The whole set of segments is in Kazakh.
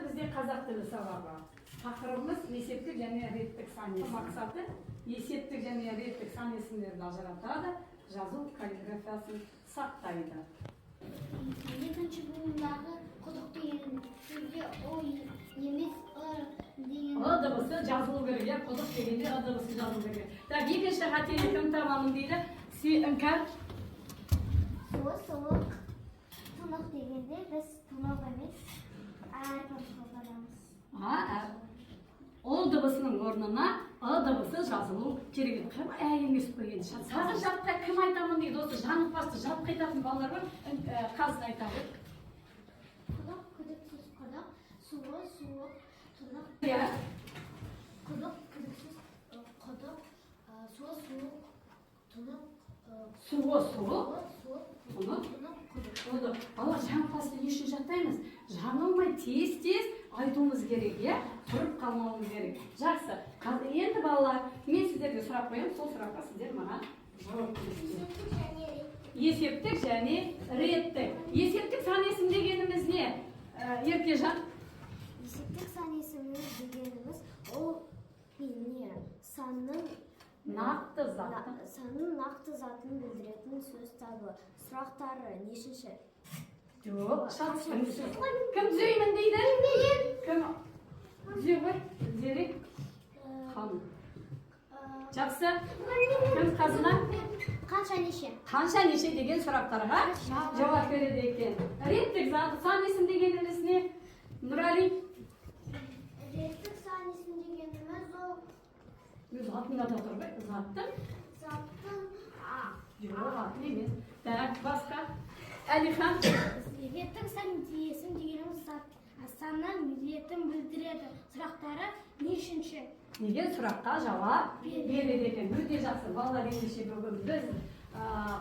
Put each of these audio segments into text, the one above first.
бізде қазақ тілі сабағы. Тақырыбымыз есептік және реттік сан есім. Мақсаты есептік және реттік сан есімдерді ажыратады, жазу каллиграфиясын сақтайды. Екінші буындағы құдық деген сөзде о емес деген дыбысы жазылу керек, құдық дегенде дыбысы жазылу керек. Так, екінші қателік кім табамын дейді? Іңкәр. суық тұнық дегенде біз тұнық емес әрбір қолданамыз. Ол дыбысының орнына дыбысы жазылу керек. Қалай емес қойын. Сағы жатқа кім айтамын дейді, осы жанып басты жап қайтатын балалар бар, қазын айтады. Құдық, күдіксіз құдық, суы суық, тұнық. Құдық, күдіксіз құдық, суы суық, тұнық. Суы суық, тұнық. Бала жанып басты не үшін жаттаймыз? Жаңылмай тез-тез айтуымыз керек, тұрып қалмауымыз керек. Жақсы. Енді балалар, мен сіздерге сұрақ қоямын, сол сұраққа сіздер маған жауап беріңіздер. Есептік және реттік. Есептік сан есім дегеніміз не? Еркежан? Есептік сан есіміміз дегеніміз ол санның нақты затын білдіретін сөз табы. Сұрақтары нешінші? Жоқ, кім түзеймін дейді? Кім түзей ғой? Түзерек? Ханым. Жақсы. Кім қазына? Қанша неше? Қанша неше деген сұрақтарға жауап береді екен. Реттік сан есім дегеніміз не? Нұрали? Реттік сан есім дегеніміз ол өз атында да тұр ғой? заттың жоқ, атын емес. Так, басқа? Әлихан? Реттік сан есім дегеніміз санның ретін білдіреді. Сұрақтары нешінші? Деген сұраққа жауап береді екен. Өте жақсы. Балалар ендеше бүгін біз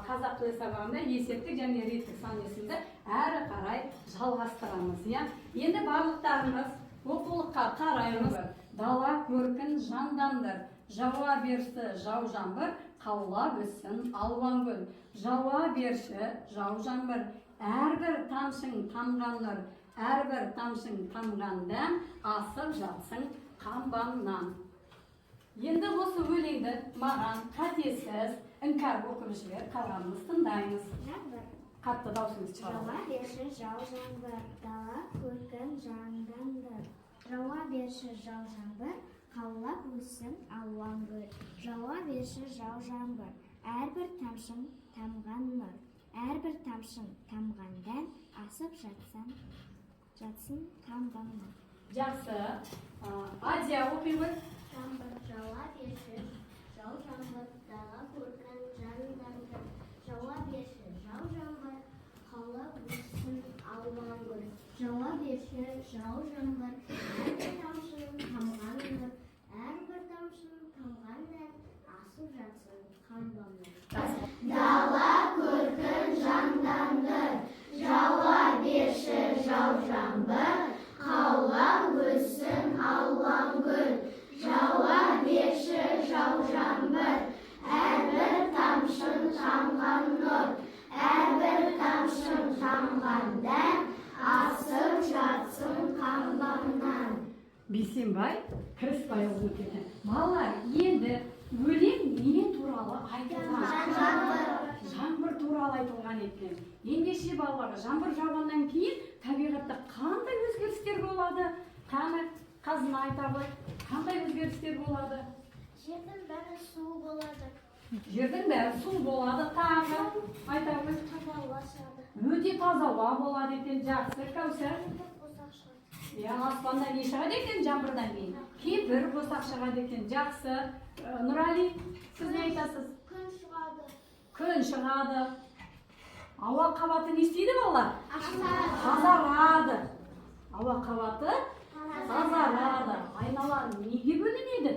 қазақ тілі сабағында есептік және реттік сан есімді әрі қарай жалғастырамыз. Енді барлықтарымыз оқулыққа қараймыз. Дала көркін жандандыр, жауа берші жау жаңбыр, қаулап өссін алуан гүл. Жауа берші жау жаңбыр, әрбір тамшың тамған нұр, әрбір тамшың тамған дәм, асып жатсың қамбаннан. Енді осы өлеңді маған қатесіз іңкәр оқып жібер, қалғанымыз тыңдаймыз. Қатты даусыңыз шығарады. Жауа берші жау жаңбыр, дала көркін жандандыр. Жауа берші жау жаңбыр, қаулап өссін алуан гүл. Жауа берші жау жаңбыр, әрбір тамшың тамған нұр, әрбір тамшың тамған дәм, асып жатсын қамбаннан. Жақсы. Адия оқи ғой. Жаңбыр жауа берші жау жаңбыр, дала көркін жандандыр. Жауа берші жау жаңбыр, қаулап өссін алуан гүл. Жауа берші жау жаңбыр, әрбір тамшың тамған нұр, әрбір тамшың тамған дәм, асып жатсын қамбаннан. Дала көркін жандандыр, жауа берші жау жаңбыр, қаулап өссін алуан гүл. Жауа берші жау жаңбыр, әрбір тамшың тамған нұр, әрбір тамшың тамған дәм, асып жатсын қамбаннан. Бейсенбай Кіріспайұлы екен. Балалар, енді өлең не туралы айтылған? Жаңбыр туралы айтылған екен. Ендеше балаларға жаңбыр жауғаннан кейін табиғатта қандай өзгерістер болады? Қазына айта ғой, қандай өзгерістер болады? Жердің бәрі су болады. Жердің бәрі су болады, тағы айта ғой. Таза ауа шығады. Өте таза ауа болады екен. Жақсы, Кәусар. Аспанда не шығады екен жаңбырдан кейін? Кемпір босақ шығады екен. Жақсы. Нұрали, сіз не айтасыз? Күн шығады. Күн шығады. Ауа қабаты не істейді балалар? Тазарады. Ауа қабаты тазарады. Айнала неге бөлінеді?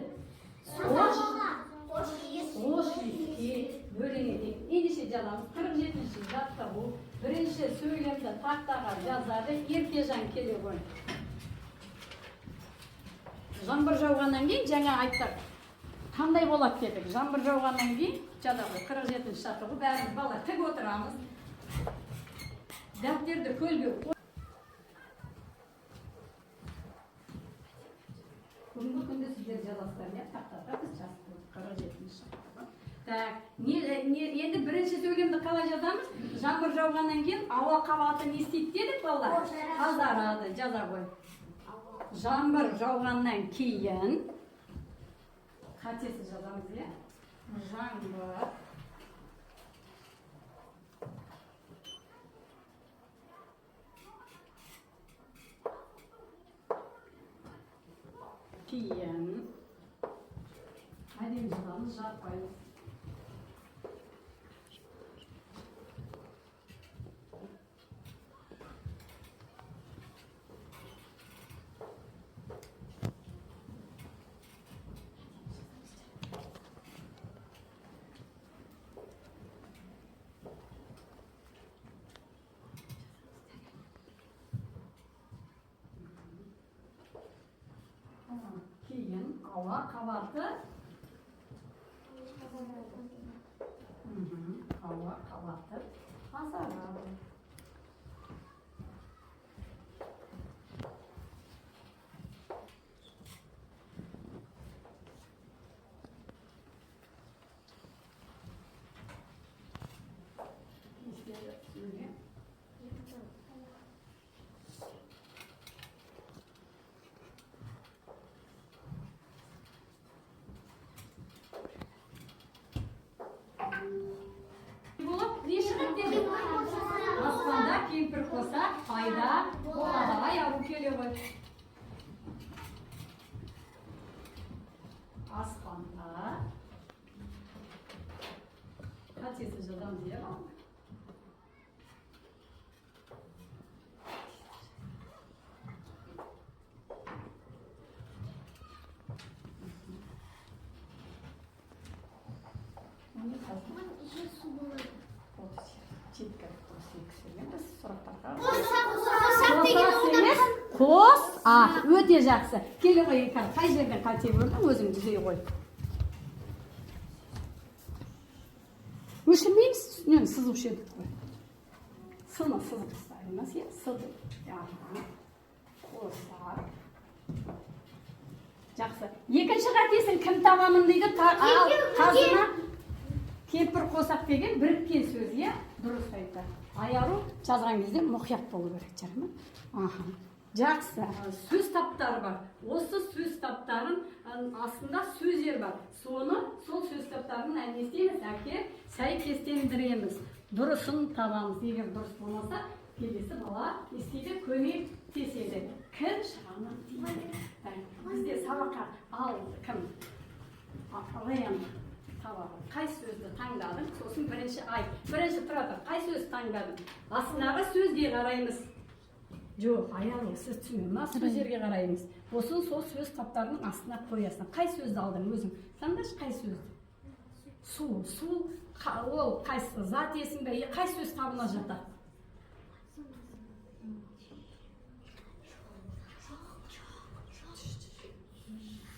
Хош иіске бөлінеді. Ендеше жазамыз. 47-ші жаттығу. Бірінші сөйлемді тақтаға жазады. Еркежан келе ғой. Жаңбыр жауғаннан кейін жаңа айттық. Қандай болады дедік? Жаңбыр жауғаннан кейін жазады. 47-ші жаттығу. Бәріміз балалар тік отырамыз. Дәптерді көлге жалғастырайын деп тақтада біз жазып қойдық 47 шақта. Так, енді бірінші сөйлемді қалай жазамыз? Жаңбыр жауғаннан кейін ауа қабаты не істейді дедік балалар? Тазарады, жаза қой. Жаңбыр жауғаннан кейін қатесі жазамыз, иә? Жаңбыр кейін әдемі жазамыз, жатпаймыз. Кейін ауа қабаты ауа қабаты тазарады. Аспанда кемпір қоса пайда болады. Аяғы келе ғой. Аспанда қатесі жазамыз, иә ба? Қос, өте жақсы. Келе ғой, қай жерден қате көрдің, өзің түзей қой. Өшірмейміз, үстінен сызушы едік қой. Сыны сызып ұстаймыз, е, сызып. Қоса. Жақсы. Екінші қатесін кім табамын дейді, ал қазына кемпір қосақ деген біріккен сөз, е, дұрыс айтты. Аяру жазған кезде мұқият болу керек, жарай ма? Жақсы. Сөз таптары бар. Осы сөз таптарын астында сөздер бар. Соны, сол сөз таптарын не істейміз? Әке, сәйкестендіреміз. Дұрысын табамыз. Егер дұрыс болмаса, келесі бала істейді, көмектеседі. Кім шығаны дейді. Бізде сабаққа ал кім? Рен табады. Қай сөзді таңдадың? Сосын бірінші тұрады. Қай сөз таңдадың? Астындағы сөзге қараймыз. Жоқ, аяғы, сіз түсінеміз, сөздерге қараймыз. Осын сол сөз таптарының астына қоясың. Қай сөзді алдың өзің? Таңдашы қай сөзді? Су, ол қайсы? Зат есім бе? Қай сөз табына жатады?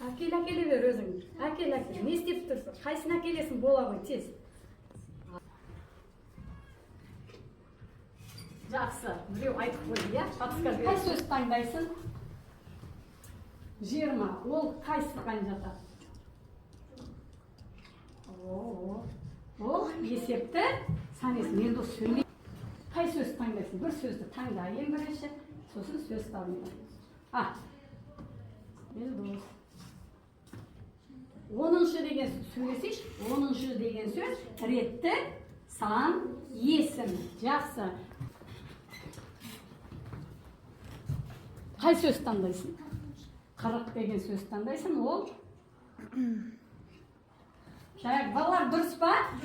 Әкеле бер өзің. Әкеле. Не істеп тұрсың? Қайсына әкелесің? Бола ғой, тез. Жақсы. Біреу айтып қойды, иә? Подскажи. Қай сөз таңдайсың? 20. Ол қайсыған жатады? Ол есепті санесің. Енді ол сөйлей. Қай сөз таңдайсың? Bir сөзді таңда. Ең бірінші, сосын сөз табында. Елдос. 10-шы деген сөйлесейш, 10-шы деген сөз ретті сан есім. Жақсы. Қай сөз таңдайсың? 40 деген сөз таңдайсың, ол? Шайық, балалар дұрыс па? 40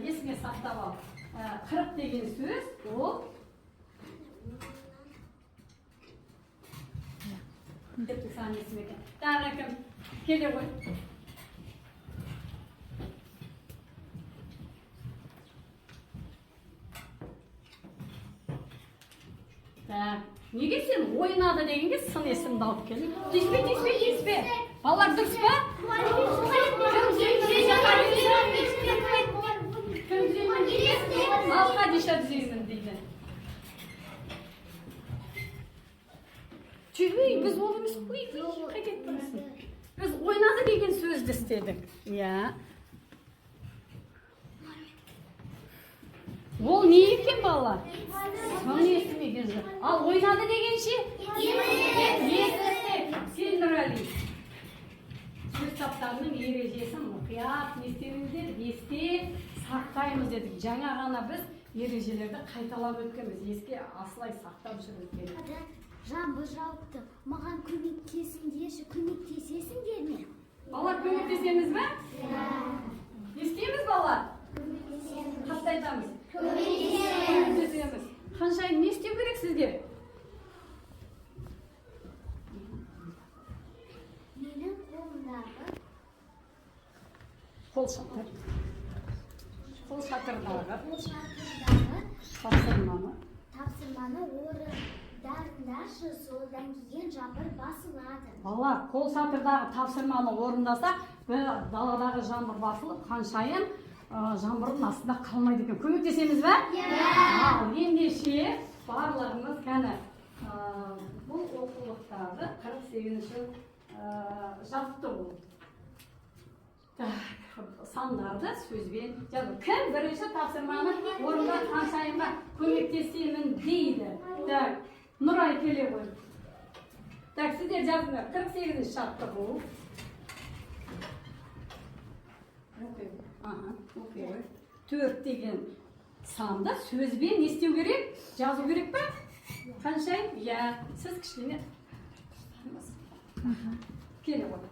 есіңе сақтап ал. 40 деген сөз, ол? Кеттік сан есім екен. Тағы кім? Келе ғой. Неге сен ойнады дегенге сын есімді алып келдің? Тиіспе. Балалар дұрыс па? Ал Хадиша түзеймін дейді. Tüy, biz olumuz қайтет тұрсын. Biz oynadı деген сөзді істедік. Иә. Ол не екен балалар? Соны естімеген жоқ. Ал ойнады дегенше? Естіп, сен Нұрәли. Сөз таптарының ережесін мұқият не істеңіздер, есте сақтаймыз дедік. Жаңа ғана біз ережелерді қайталап өткенбіз. Еске асылай сақтап жүрміз керек. Жамбы жауыпты. Маған көмектесіңдерші, көмектесесіңдер ме? Балалар, көмектесеміз бе? Естейміз балалар? Қатты айтамыз. Көмектесеміз. Қаншайым не істеу керек сізге? Менің қолымдағы Қол шатыр. Қол шатырдағы тапсырманы орындарындашы, содан кейін жаңбыр басылады. Балалар, қол шатырдағы тапсырманы орындасақ, даладағы жаңбыр басылып, қаншайым жаңбырдың астында қалмайды екен. Көмектесеміз бе? Ал ендеше барлығымыз кәні бұл оқулықтағы 48-ші жаттығу. Сандарды сөзбен жазу. Кім бірінші тапсырманы орында қаншайымға көмектесемін дейді. Нұрай келе ғой. Сіздер жазыңдар. 48-ші жаттығу. Төрт деген санды сөзбен не істеу керек? Жазу керек па? Қаншайым? Иә, сіз кішкене келе ғой.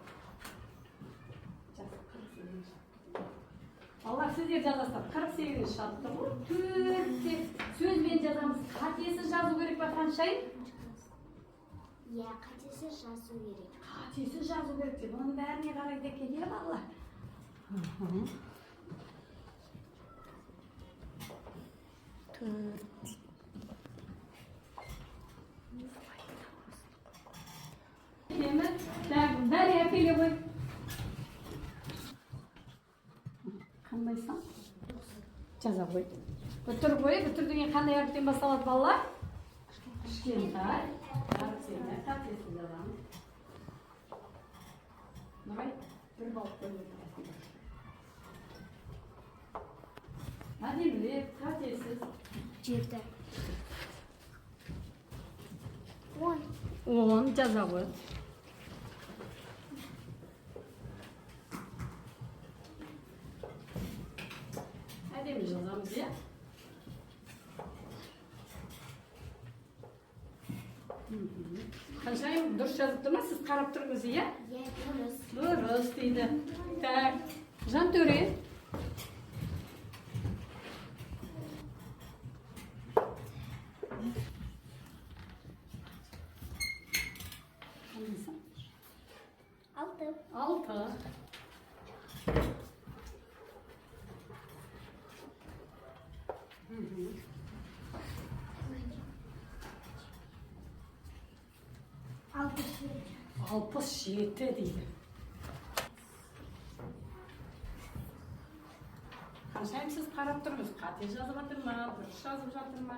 Аллах, сіздер жазасыздар. 48-ші жаттығу. Төртте сөзбен жазамыз. Қатесіз жазу керек па қаншайым? Иә, қатесіз жазу керек. Қатесіз жазу керек деп, оның бәріне қарайды екен, иә балалар? Бәрі әкеле ғой. Қандайсың? Жаза ғой. Бүтір ғой. Бүтірден қандай әріптен басталады балалар? Кішкентай. Әріптені қатесіз жазамыз. Нұрай, бір балық қойып отырасың. Әдемілеп, қатесіз. 7 10 жаза ғой. Әдемі жазамыз, иә? Қаншайым дұрыс жазып тұрма, сіз қарап тұрыңыз, иә? Иә, дұрыс. Дұрыс дейді. Так, Жантөре. Алты. Алпыс жеті дейді. Қаншайым сіз қарап тұрыңыз, қате жазып жатыр ма, дұрыс жазып жатыр ма?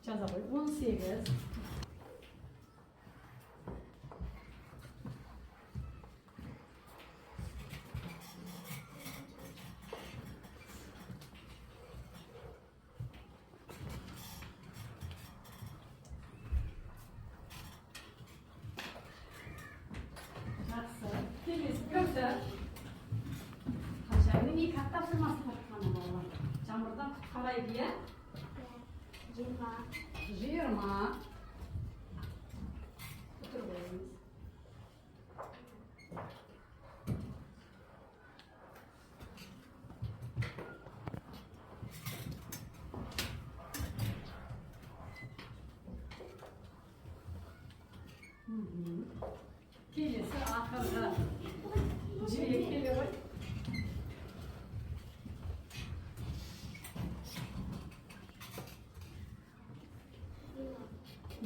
Жаза ғой, 18. Жақсы. Келесі көрді. Қаншайымның екі ат тапсырмасы бар қана балалар. Жаңбырдан құтқарайды, иә? 20. Otur koyalım.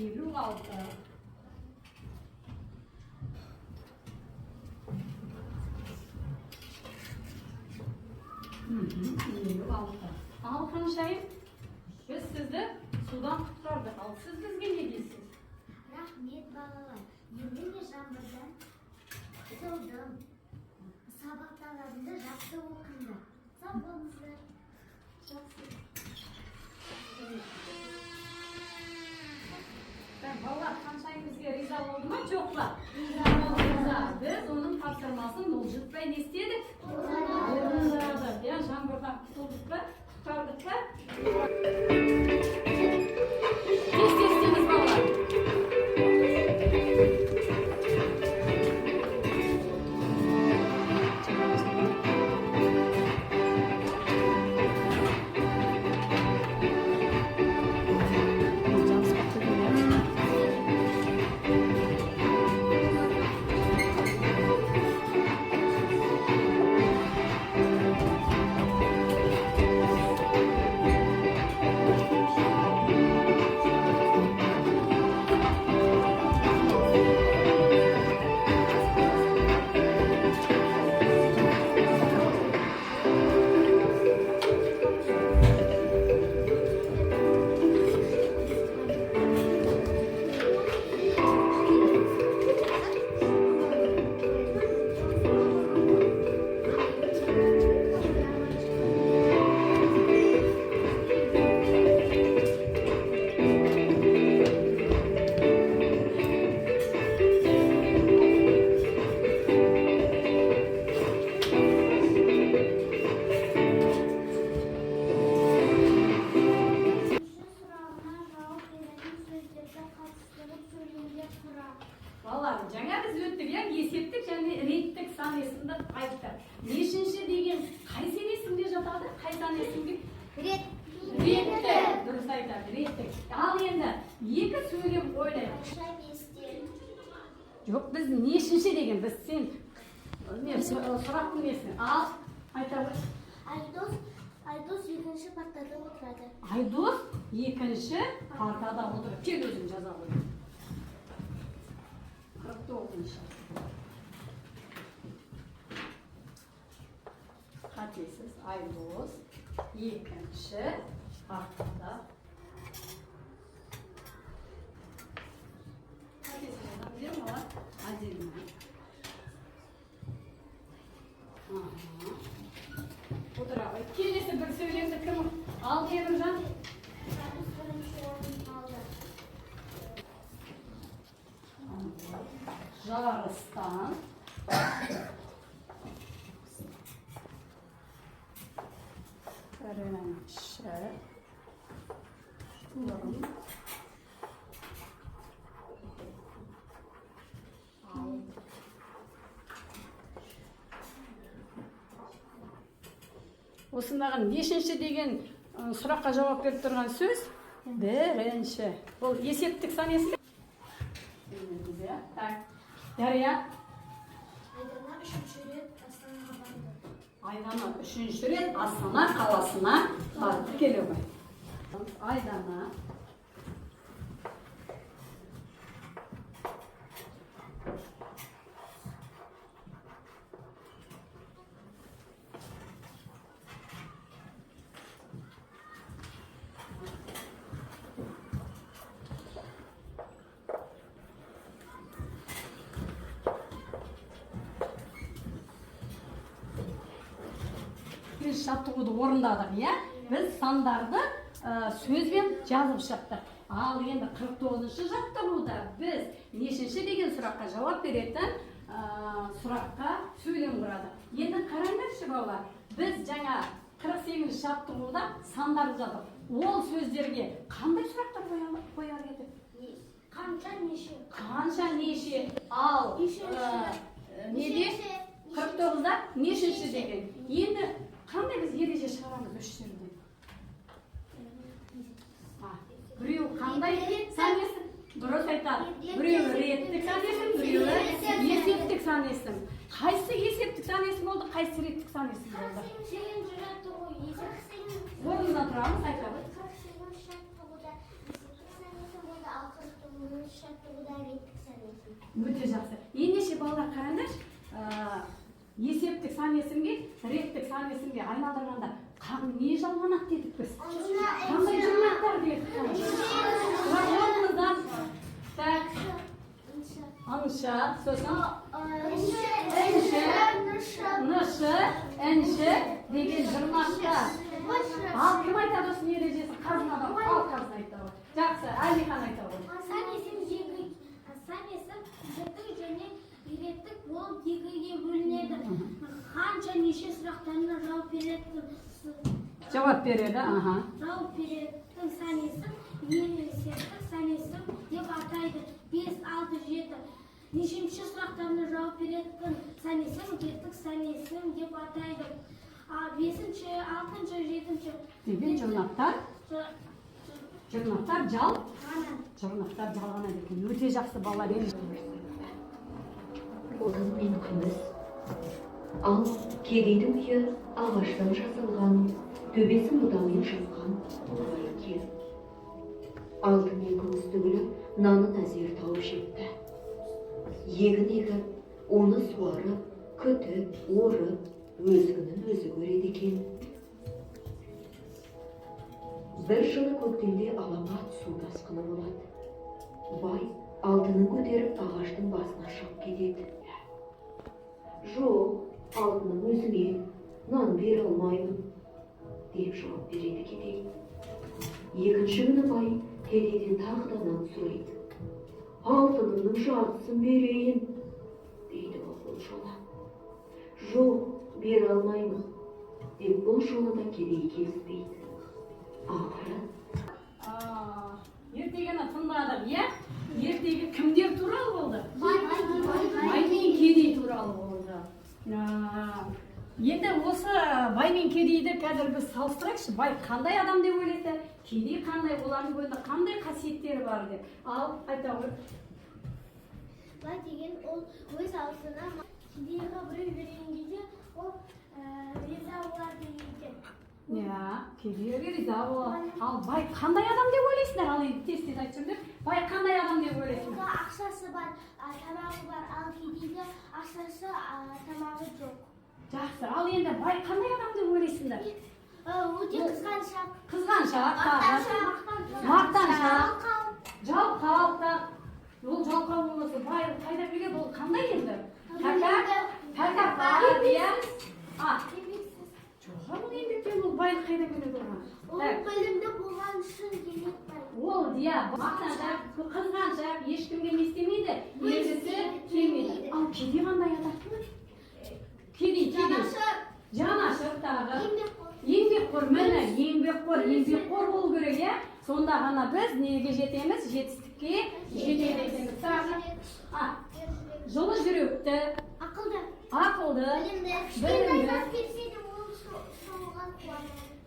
56. Елу алты. Ал қаншайым? Біз сізді судан құтқардық. Ал сіз бізге не дейсіз? Рахмет балалар. Енді мен жаңбырдан құтылдым. Сабақтарымды жақсы оқыңдар. Сау болыңыздар. Балалар қаншайым бізге риза болды ма, жоқ па? Риза. Біз оның тапсырмасын бұлжытпай не істедік? Орындадық. Жаңбырдан құтылдық па? Құтқардық па? Тез істеңіз балалар. Балалар, жаңа біз өттік, есептік және рейттік сан есімді айттық. Нешінші деген қай сан есімде жатады? Қай сан есімге? Реттік. Дұрыс айтады, реттік. Ал енді екі сөйлем ойлайық. Жоқ, біз нешінші деген, біз сен сұрақтың несін. Ал, айта ғой. Айдос екінші партада отырады. Айдос екінші партада отырады. Кел өзің жаза ғой. 49-шы. Қатесіз, Айдос екінші партада. Қатесіз жаза білем ала? Әдемі. Отыра ғой. Келесі бір сөйлемді кім? Ал Еміржан. Жарыстан бірінші орын алды. Осындағы нешінші деген сұраққа жауап беріп тұрған сөз бірінші. Бұл есептік сан есімде? Так. Дария? Айдана үшінші рет Астанаға барды. Айдана үшінші рет Астана қаласына барды. Келе ғой. Айдана біз жаттығуды орындадық, біз сандарды сөзбен жазып шықтық. Ал енді 49-шы жаттығуда біз нешінші деген сұраққа жауап беретін сұраққа сөйлем құрадық. Енді қараңдаршы балалар, біз жаңа 48-ші жаттығуда сандарды жаздық. Ол сөздерге қандай сұрақтар қояр едік? Қанша, неше? Қанша, неше? Ал неде? 49-да нешінші деген? Енді қандай біз ереже шығарамыз үш жерден? Біреу қандай сан есім? Дұрыс айтады. Біреу реттік сан есім, біреу есептік сан есім. Қайсы есептік сан есім болды, қайсы реттік сан есім болды? Орнына тұрамыз, айтады. Өте жақсы. Ендеше балалар қараңдаршы, есептік сан есімге, реттік сан есімге айналдырғанда не жалғанады дедік біз? Қандай жұрнақтар дедік? Қолымыздан так, анша, сосын әнші, нышы, әнші деген жұрнақтар. Ал кім айтады осының ережесін? Қазынадан, ал қазына айтады. Жақсы, Әлихан айтады. Сан есім жіктік және үйреттік болып екіге бөлінеді. Қанша неше сұрақтарына жауап береді. Жауап береді, аха. Жауап беретін сан есім есептік сан есім деп атайды. 5, 6, 7. Нешінші сұрақтарына жауап беретін сан есім реттік сан есім деп атайды. 5-ші, 6-ші, 7-ші деген жұрнақтар жалғанады екен. Өте жақсы балалар. Отын мен күміс. Ал кедейдің үйі ағаштан жасалған, төбесі бұтамен жазған екен. Алтын мен күміс түгілі нанын әзер тауып жетті. Егін егіп, оны суарып, күтіп, орып, өзгінің өзі көреді екен. Бір жылы көктемде аламат су тасқыны болады. Бай алтынын көтеріп ағаштың басына шығып кетеді. Жоқ, алтынның өзіңе нан бере алмаймын, деп жауап береді кедей. Екінші күні бай кедейден тағы да нан сұрайды. Алтынымның жартысын берейін, дейді ол бұл жолы. Жоқ, бере алмаймын, деп бұл жолы да кедей келіспейді. Ақыры ертегіні тыңдадық, иә? Ертегі кімдер туралы болды? Бай мен кедей туралы болды. Енді осы бай мен кедейді қазір біз салыстырайықшы. Бай қандай адам деп ойлайды, кедей қандай, олардың бойында қандай қасиеттері бар деп. Ал айта ғой. Бай деген ол өз аузына кедейге біреу берген кезде ол риза болады екен. Кедейге риза болады. Ал бай қандай адам деп ойлайсыңдар? Ал енді тез-тез айтсам деп, бай қандай адам деп ойлайсыңдар? Онда ақшасы бар, тамағы бар, ал кедейде ақшасы, тамағы жоқ. Жақсы, ал енді бай қандай адам деп ойлайсыңдар? Өте қызғаншақ. Қызғаншақ, мақтаншақ, жалқау. Ол жалқау болмаса, бай қайда келеді, ол қандай енді? Тәкаппар, иә? Жоқ, ол еңбектен ол байлық қайда келеді оған? Ол білімді болған үшін келеді бай. Ол, иә, мақтаншақ, қызғаншақ, ешкімге не істемейді, ергісі келмейді. Ал кедей қандай адам? Кедей. Жанашыр тағы. Еңбекқор, міне, еңбекқор болу керек, иә? Сонда ғана біз неге жетеміз? Жетістікке жетеді екенбіз. Жылы жүректі, ақылды, білімді.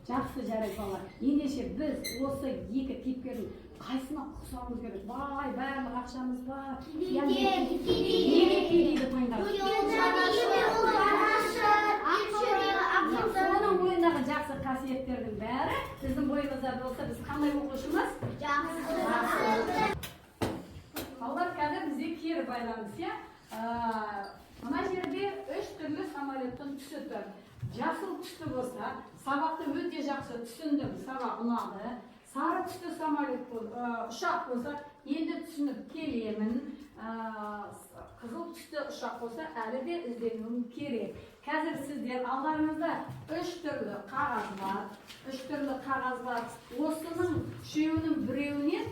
Жақсы, жарайды балалар. Ендеше біз осы екі кейіпкердің қайсына ұқсауымыз керек? Бай, барлық ақшамыз бар. Неге кедейді таңдадық? Соның бойындағы жақсы қасиеттердің бәрі біздің бойымызда болса, біз қандай оқушымыз? Жақсы. Балалар, қазір бізге кері байланыс, иә? Мына жерде 3 түрлі самолеттің түсі тұр. Жасыл түсті болса, сабақты өте жақсы түсіндім, сабақ ұнады. Сары түсті ұшақ болса, енді түсініп келемін. Қызыл түсті ұшақ болса, әлі де ізденуім керек. Қазір сіздер алдарыңызда 3 түрлі қағаз бар. Осының үшеуінің біреуінен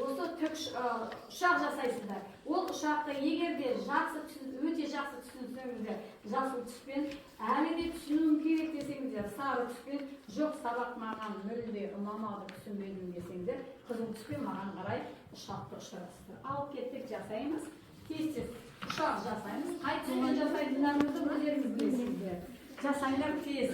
осы ұшақ жасайсыздар. Ол ұшақты егер де өте жақсы түсінсеңіздер, жасыл түспен, әлі де түсінуім керек десеңіздер, сары түспен, жоқ сабақ маған мүлде ұнамады, түсінбедім десеңіздер, қызыл түспен маған қарай ұшақты ұшырасыздар. Алып кеттік, жасаймыз. Тез-тез ұшақ жасаймыз. Қай түспен жасайтындарыңызды өздеріңіз білесіздер. Жасаңдар тез.